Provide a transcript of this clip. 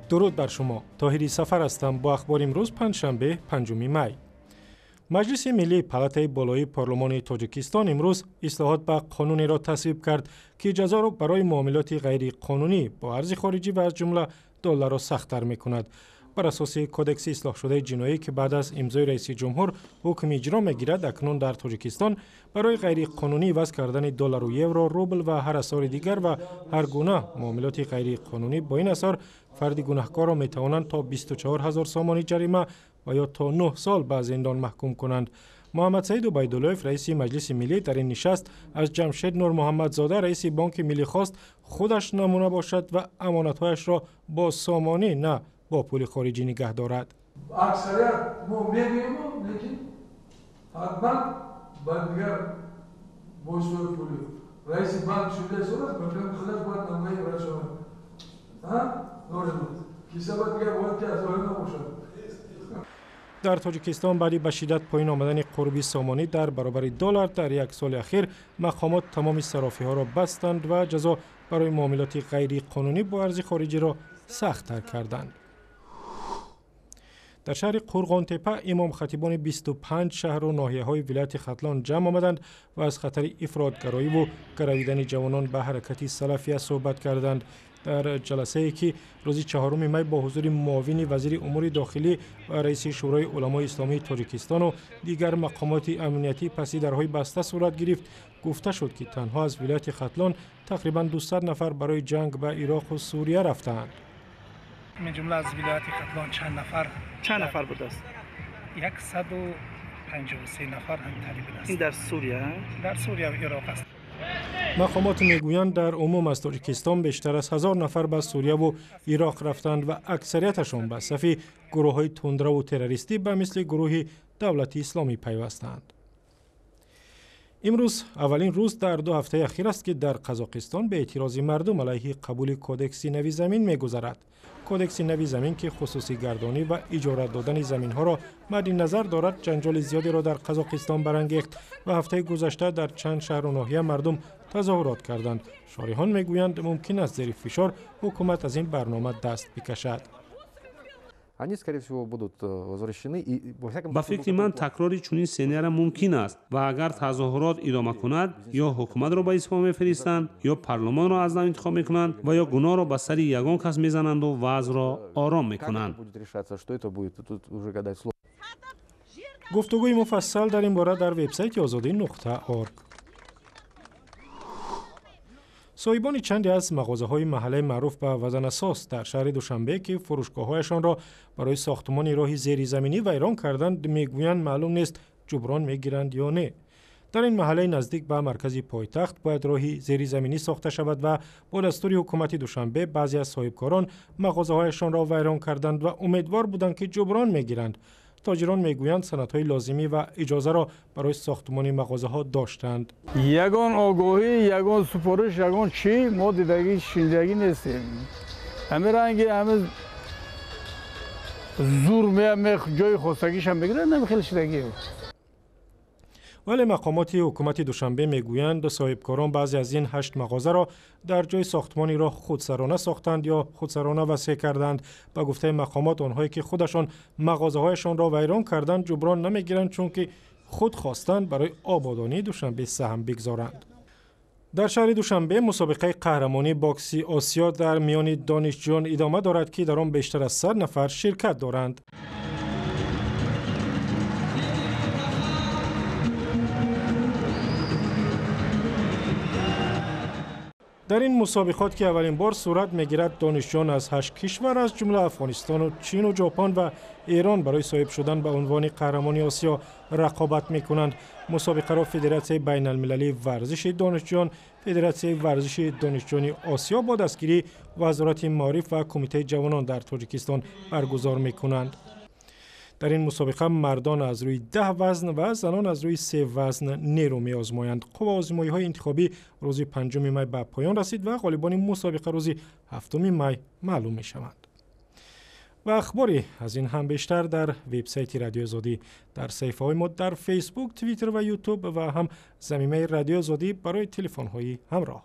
درود بر شما. طاهری سفر هستم با اخبار امروز پنجشنبه 5 می. مجلس ملی پالاتای بالای پارلمان تاجیکستان امروز اصلاحات به قانونی را تصویب کرد که جزا را برای معاملات غیر قانونی با ارز خارجی و از جمله دلار را سخت‌تر می‌کند. بر اساس کدکس اصلاح شده جنایی که بعد از امضای رئیس جمهور حکم اجرا می‌گیرد، اکنون در تاجیکستان برای غیر قانونی وضع کردن دلار و یورو، روبل و هر اثار دیگر و هر گونه معاملات غیر قانونی با این اثار فرد گناهکار را می‌توانند تا 24000 سامانی جریمه و یا تا 9 سال به زندان محکوم کنند. محمد سعید عبیداللهیف رئیس مجلس ملی در این نشست از جمشید نور محمدزاده رئیس بانک ملی خواست خودش نمونه باشد و امانت‌هایش را با سامانی نه با پول خارجی نگه دارد. اکثریت ما میگیم لیکن حتما باید دیگر بوشور پولی رئیس بانک شده صورت بکنم خودش باید نمونه برای شما نورد کسی باید دیگر باید که از آن نباشد. در تاجیکستان بعد به شدت پایین آمدن قربی سامانی در برابر دلار در یک سال اخیر، مقامات تمام صرافی‌ها را بستند و جزا برای معاملات غیر قانونی با ارز خارجی را سخت‌تر کردند. در شهر قرغان تپه امام خطیبان 25 شهر و ناحیه‌های ولایت ختلان جمع آمدند و از خطر افراطگرایی و گرویدن جوانان به حرکت سلفیه صحبت کردند. در جلسه ای که روز 4 می با حضور معاون وزیر امور داخلی و رئیس شورای علمای اسلامی تاجیکستان و دیگر مقامات امنیتی پسی درهای بسته صورت گرفت، گفته شد که تنها از ولایت ختلان تقریباً 200 نفر برای جنگ به عراق و سوریه رفتند. من جمله از ولایت ختلان چند نفر بود است؟ 153 نفر هم تقریبا است. این در سوریه و عراق است. مقامات میگویند در عموم از تاجیکستان بیشتر از 1000 نفر به سوریه و عراق رفتند و اکثریتشان به صف گروه‌های تندرو و تروریستی به مثل گروه دولت اسلامی پیوستند. امروز اولین روز در 2 هفته اخیر است که در قزاقستان به اعتراض مردم علیه قبول کدکس نوی زمین می‌گذرد. کدکس نوی زمین که خصوصی گردانی و اجاره دادن زمین‌ها را مد نظر دارد، جنجال زیادی را در قزاقستان برانگیخت و هفته گذشته در چند شهر و ناحیه مردم تظاهرات کردند. شارحان میگویند ممکن است زیر فشار حکومت از این برنامه دست بکشد. با فکر من تکراری چنین سناریو ممکن است و اگر تظاهرات ادامه کند یا حکومت را به استعفا می‌فرستند یا پارلمان را از نو انتخاب می‌کنند و یا گناه را به سر یگان کس می‌زنند و وضع را آرام می‌کنند. گفتگوی مفصل در این باره در وبسایت azadi.org. صاحبان چندی از مغازه‌های محله معروف به وزن اساس در شهر دوشنبه که فروشگاه‌هایشان را برای ساختمان راه زیرزمینی ویران کردند میگویند معلوم نیست جبران میگیرند یا نه. در این محله نزدیک به مرکز پایتخت باید راهی زیرزمینی ساخته شود و با دستور حکومت دوشنبه بعضی از صاحبکاران مغازه‌هایشان را ویران کردند و امیدوار بودند که جبران میگیرند. تاجران میگویند سندهای لازمی و اجازه را برای ساختمان مغازه‌ها داشتند. یگان آگاهی، یگان سفارش، یگان چی ما دیدگی شنیدگی نیستیم. همه رنگی همه زور جای خواستگیش هم بگیرن، نمیخیل شدگی. ولی مقامات حکومت دوشنبه میگویند صاحبکاران بعضی از این 8 مغازه را در جای ساختمانی را خودسرانه ساختند یا خودسرانه وسیع کردند. با گفته مقامات آنهایی که خودشان مغازه‌هایشان را ویران کردند جبران نمیگیرند چون که خود خواستند برای آبادانی دوشنبه سهم بگذارند. در شهر دوشنبه مسابقه قهرمانی باکسی آسیا در میان دانشجویان ادامه دارد که در آن بیشتر از 100 نفر شرکت دارند. در این مسابقات که اولین بار صورت میگیرد دانشجویان از 8 کشور از جمله افغانستان و چین و ژاپن و ایران برای صاحب شدن به عنوان قهرمانی آسیا رقابت میکنند. مسابقه را فدراسیون بین المللی ورزش دانشجویان، فدراسیون ورزش دانشجویان آسیا با دستگیری وزارت معارف و کمیته جوانان در تاجیکستان برگزار میکنند. در این مسابقه مردان از روی 10 وزن و زنان از روی 3 وزن نیرو می آزمایند. آزمایی‌های انتخابی روز 5 می به پایان رسید و غالبان مسابقه روز 7 می معلوم می شوند. و اخباری از این هم بیشتر در وبسایت رادیو آزادی، در صفحه‌های ما در فیسبوک، توییتر و یوتیوب و هم زمینه رادیو آزادی برای تلفن‌های همراه.